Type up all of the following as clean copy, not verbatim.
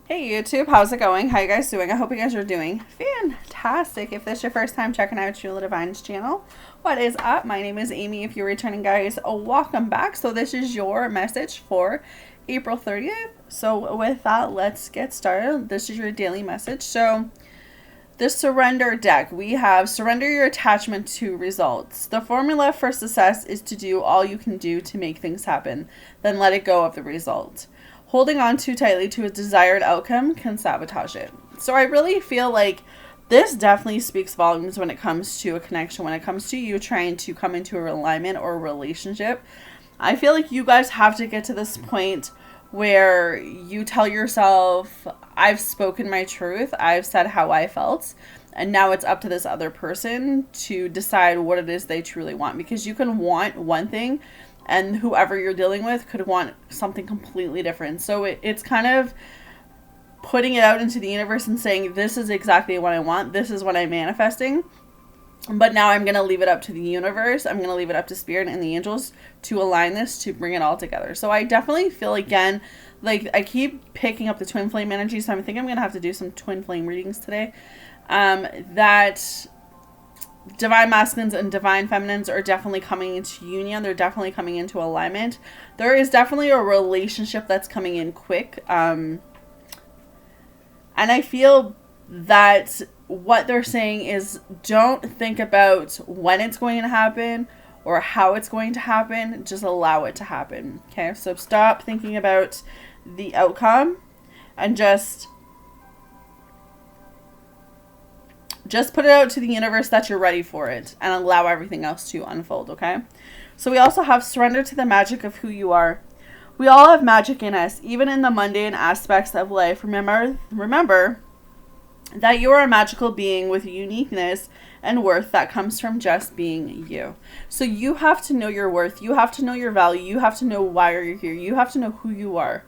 Hey YouTube, how's it going? How you guys doing? I hope you guys are doing fantastic. If this is your first time checking out Sheila Divine's channel, what is up? My name is Amy. If you're returning, guys, welcome back. So this is your message for April 30th. So with that, let's get started. This is your daily message. So the surrender deck, we have surrender your attachment to results. The formula for success is to do all you can do to make things happen, then let it go of the result. Holding on too tightly to a desired outcome can sabotage it. So I really feel like this definitely speaks volumes when it comes to a connection, when it comes to you trying to come into a alignment or a relationship. I feel like you guys have to get to this point where you tell yourself, I've spoken my truth, I've said how I felt, and now it's up to this other person to decide what it is they truly want. Because you can want one thing and whoever you're dealing with could want something completely different. So it's kind of putting it out into the universe and saying, this is exactly what I want, this is what I'm manifesting. But now I'm going to leave it up to the universe. I'm going to leave it up to spirit and the angels to align this, to bring it all together. So I definitely feel, again, like I keep picking up the twin flame energy. So I think I'm going to have to do some twin flame readings today. That divine masculines and divine feminines are definitely coming into union. They're definitely coming into alignment. There is definitely a relationship that's coming in quick. And I feel that what they're saying is, don't think about when it's going to happen or how it's going to happen. Just allow it to happen. Okay, so stop thinking about the outcome and just put it out to the universe that you're ready for it and allow everything else to unfold. Okay, so we also have surrender to the magic of who you are. We all have magic in us, even in the mundane aspects of life. Remember that you are a magical being with uniqueness and worth that comes from just being you. So you have to know your worth. You have to know your value. You have to know why you're here. You have to know who you are.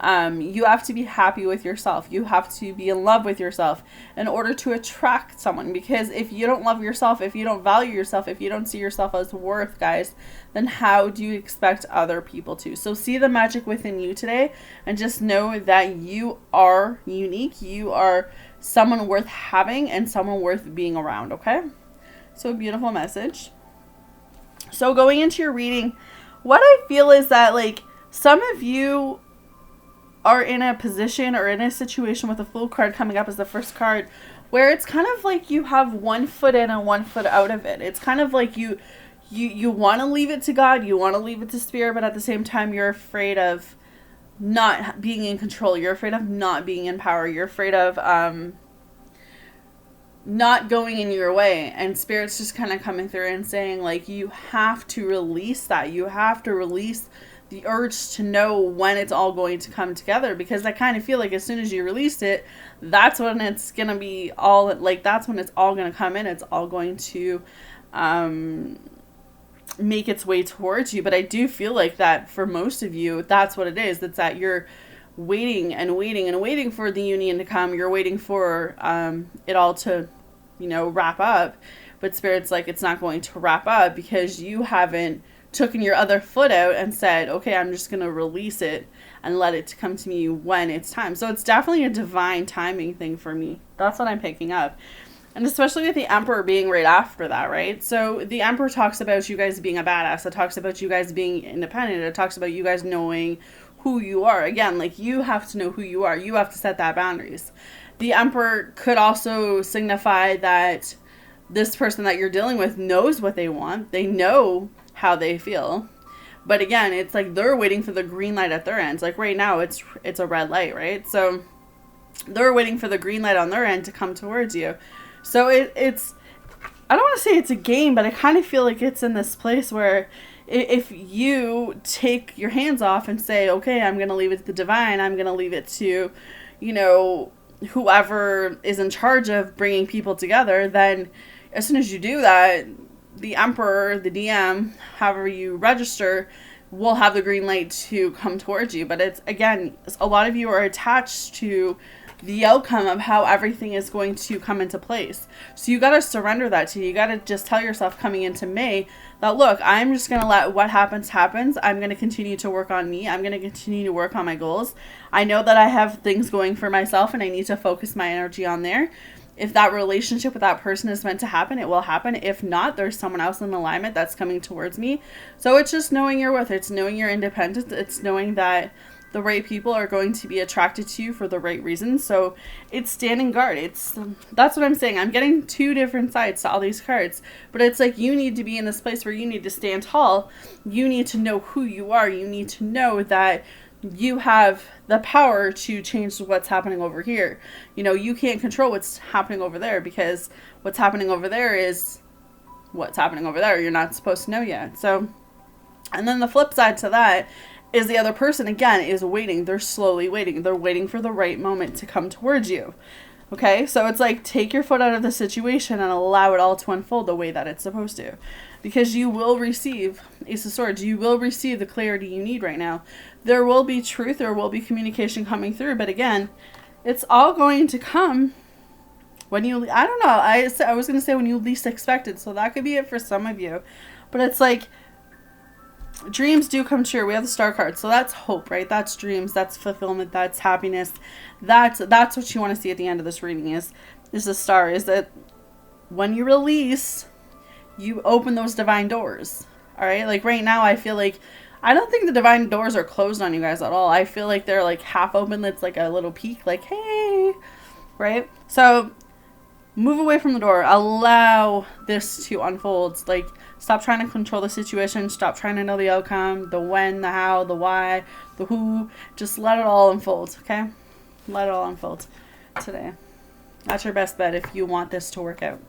You have to be happy with yourself. You have to be in love with yourself in order to attract someone. Because if you don't love yourself, if you don't value yourself, if you don't see yourself as worth, guys, then how do you expect other people to? So see the magic within you today and just know that you are unique. You are someone worth having and someone worth being around, okay? So beautiful message. So going into your reading, what I feel is that, like, some of you are in a position or in a situation with a Fool card coming up as the first card, where it's kind of like you have 1 foot in and 1 foot out of it. It's kind of like you want to leave it to God, you want to leave it to spirit, but at the same time you're afraid of not being in control. You're afraid of not being in power. You're afraid of not going in your way. And spirit's just kind of coming through and saying, like, you have to release that. You have to release the urge to know when it's all going to come together, because I kind of feel like as soon as you release it, that's when it's gonna be all, like, that's when it's all gonna come in. It's all going to make its way towards you. But I do feel like that for most of you, that's what it is. That's that you're waiting and waiting and waiting for the union to come. You're waiting for it all to, wrap up. But spirit's like, it's not going to wrap up because you haven't taken your other foot out and said, okay, I'm just going to release it and let it come to me when it's time. So it's definitely a divine timing thing for me. That's what I'm picking up. And especially with the Emperor being right after that, right? So the Emperor talks about you guys being a badass. It talks about you guys being independent. It talks about you guys knowing who you are. Again, like, you have to know who you are. You have to set that boundaries. The Emperor could also signify that this person that you're dealing with knows what they want. They know how they feel. But again, it's like they're waiting for the green light at their ends. Like right now, it's a red light, right? So they're waiting for the green light on their end to come towards you. So it's, I don't want to say it's a game, but I kind of feel like it's in this place where if you take your hands off and say, okay, I'm going to leave it to the divine, I'm going to leave it to, whoever is in charge of bringing people together, then as soon as you do that, the Emperor, the DM, however you register, will have the green light to come towards you. But it's, again, a lot of you are attached to the outcome of how everything is going to come into place. So you got to surrender that to you. You got to just tell yourself coming into May that, look, I'm just going to let what happens. I'm going to continue to work on me. I'm going to continue to work on my goals. I know that I have things going for myself and I need to focus my energy on there. If that relationship with that person is meant to happen, it will happen. If not, there's someone else in alignment that's coming towards me. So it's just knowing your worth. It's knowing your independence. It's knowing that the right people are going to be attracted to you for the right reasons. So it's standing guard. That's what I'm saying. I'm getting two different sides to all these cards, but it's like you need to be in this place where you need to stand tall. You need to know who you are. You need to know that you have the power to change what's happening over here. You know, you can't control what's happening over there, because what's happening over there is what's happening over there. You're not supposed to know yet. So, and then the flip side to that is the other person, again, is waiting. They're slowly waiting. They're waiting for the right moment to come towards you. Okay, so it's like, take your foot out of the situation and allow it all to unfold the way that it's supposed to. Because you will receive, Ace of Swords, you will receive the clarity you need right now. There will be truth, there will be communication coming through, but again, it's all going to come when you, I don't know, I was going to say when you least expect it, so that could be it for some of you. But it's like, dreams do come true. We have the Star card, so that's hope, right? That's dreams, that's fulfillment, that's happiness. That's what you want to see at the end of this reading is the Star, is that when you release, you open those divine doors. All right, like right now, I feel like I don't think the divine doors are closed on you guys at all. I feel like they're like half open. It's like a little peek, like, hey, right? So move away from the door. Allow this to unfold. Like, stop trying to control the situation. Stop trying to know the outcome, the when, the how, the why, the who. Just let it all unfold, okay? Let it all unfold today. That's your best bet if you want this to work out.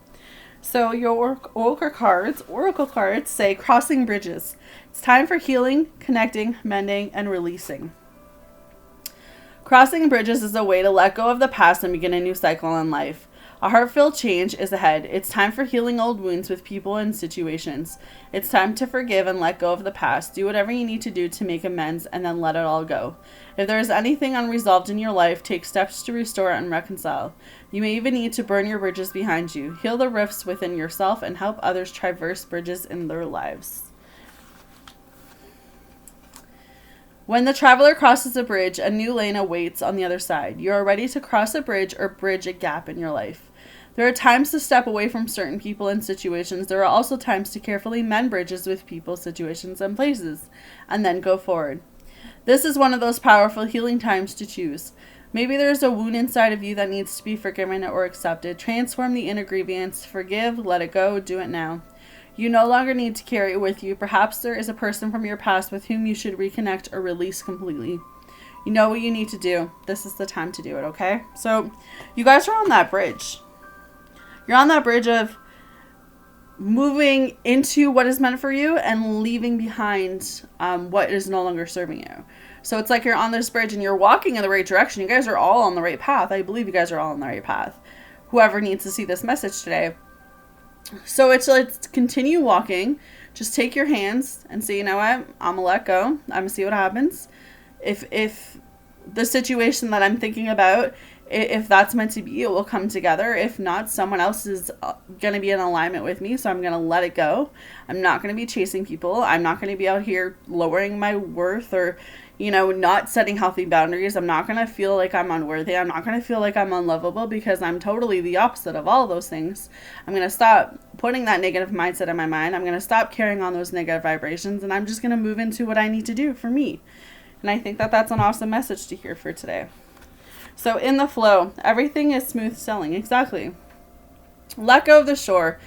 So your oracle cards say crossing bridges. It's time for healing, connecting, mending, and releasing. Crossing bridges is a way to let go of the past and begin a new cycle in life. A heart-filled change is ahead. It's time for healing old wounds with people and situations. It's time to forgive and let go of the past. Do whatever you need to do to make amends and then let it all go. If there is anything unresolved in your life, take steps to restore and reconcile. You may even need to burn your bridges behind you. Heal the rifts within yourself and help others traverse bridges in their lives. When the traveler crosses a bridge, a new lane awaits on the other side. You are ready to cross a bridge or bridge a gap in your life. There are times to step away from certain people and situations. There are also times to carefully mend bridges with people, situations, and places, and then go forward. This is one of those powerful healing times to choose. Maybe there's a wound inside of you that needs to be forgiven or accepted. Transform the inner grievance. Forgive, let it go, do it now. You no longer need to carry it with you. Perhaps there is a person from your past with whom you should reconnect or release completely. You know what you need to do. This is the time to do it, okay? So you guys are on that bridge. You're on that bridge of moving into what is meant for you and leaving behind what is no longer serving you. So it's like you're on this bridge and you're walking in the right direction. You guys are all on the right path. I believe you guys are all on the right path. Whoever needs to see this message today. So it's let's continue walking. Just take your hands and say, you know what? I'm gonna let go. I'm gonna see what happens. If the situation that I'm thinking about, if that's meant to be, it will come together. If not, someone else is going to be in alignment with me, so I'm going to let it go. I'm not going to be chasing people. I'm not going to be out here lowering my worth or, not setting healthy boundaries. I'm not going to feel like I'm unworthy. I'm not going to feel like I'm unlovable, because I'm totally the opposite of all those things. I'm going to stop putting that negative mindset in my mind. I'm going to stop carrying on those negative vibrations, and I'm just going to move into what I need to do for me. And I think that that's an awesome message to hear for today. So in the flow, everything is smooth sailing. Exactly. Let go of the shore.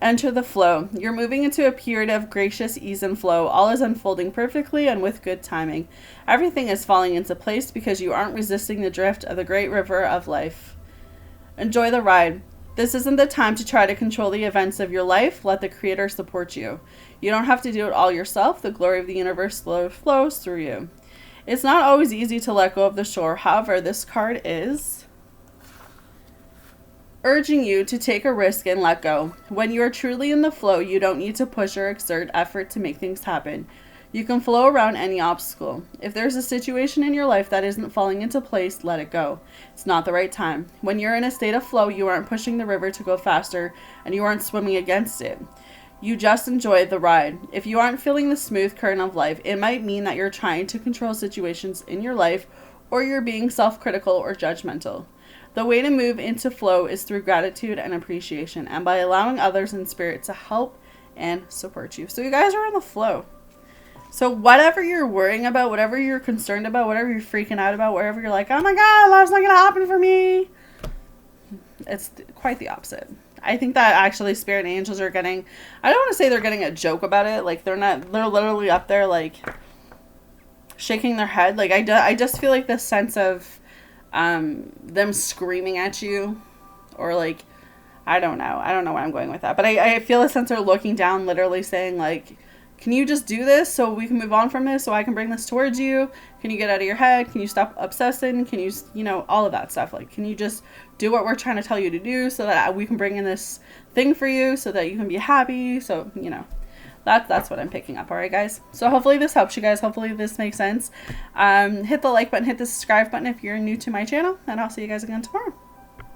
Enter the flow. You're moving into a period of gracious ease and flow. All is unfolding perfectly and with good timing. Everything is falling into place because you aren't resisting the drift of the great river of life. Enjoy the ride. This isn't the time to try to control the events of your life. Let the Creator support you. You don't have to do it all yourself. The glory of the universe flows through you. It's not always easy to let go of the shore. However, this card is urging you to take a risk and let go. When you are truly in the flow, you don't need to push or exert effort to make things happen. You can flow around any obstacle. If there's a situation in your life that isn't falling into place, let it go. It's not the right time. When you're in a state of flow, you aren't pushing the river to go faster, and you aren't swimming against it. You just enjoy the ride. If you aren't feeling the smooth current of life, it might mean that you're trying to control situations in your life, or you're being self-critical or judgmental. The way to move into flow is through gratitude and appreciation, and by allowing others in spirit to help and support you. So you guys are in the flow. So whatever you're worrying about, whatever you're concerned about, whatever you're freaking out about, wherever you're like, oh my God, that's not going to happen for me, it's quite the opposite. I think that actually spirit angels are getting, I don't want to say they're getting a joke about it. Like they're literally up there like shaking their head. Like I just feel like this sense of them screaming at you, or like, I don't know where I'm going with that. But I feel a sense they're looking down, literally saying like, can you just do this so we can move on from this, so I can bring this towards you? Can you get out of your head? Can you stop obsessing? Can you, all of that stuff. Like, can you just do what we're trying to tell you to do so that we can bring in this thing for you so that you can be happy? So, that's what I'm picking up. All right, guys. So hopefully this helps you guys. Hopefully this makes sense. Hit the like button, hit the subscribe button if you're new to my channel, and I'll see you guys again tomorrow.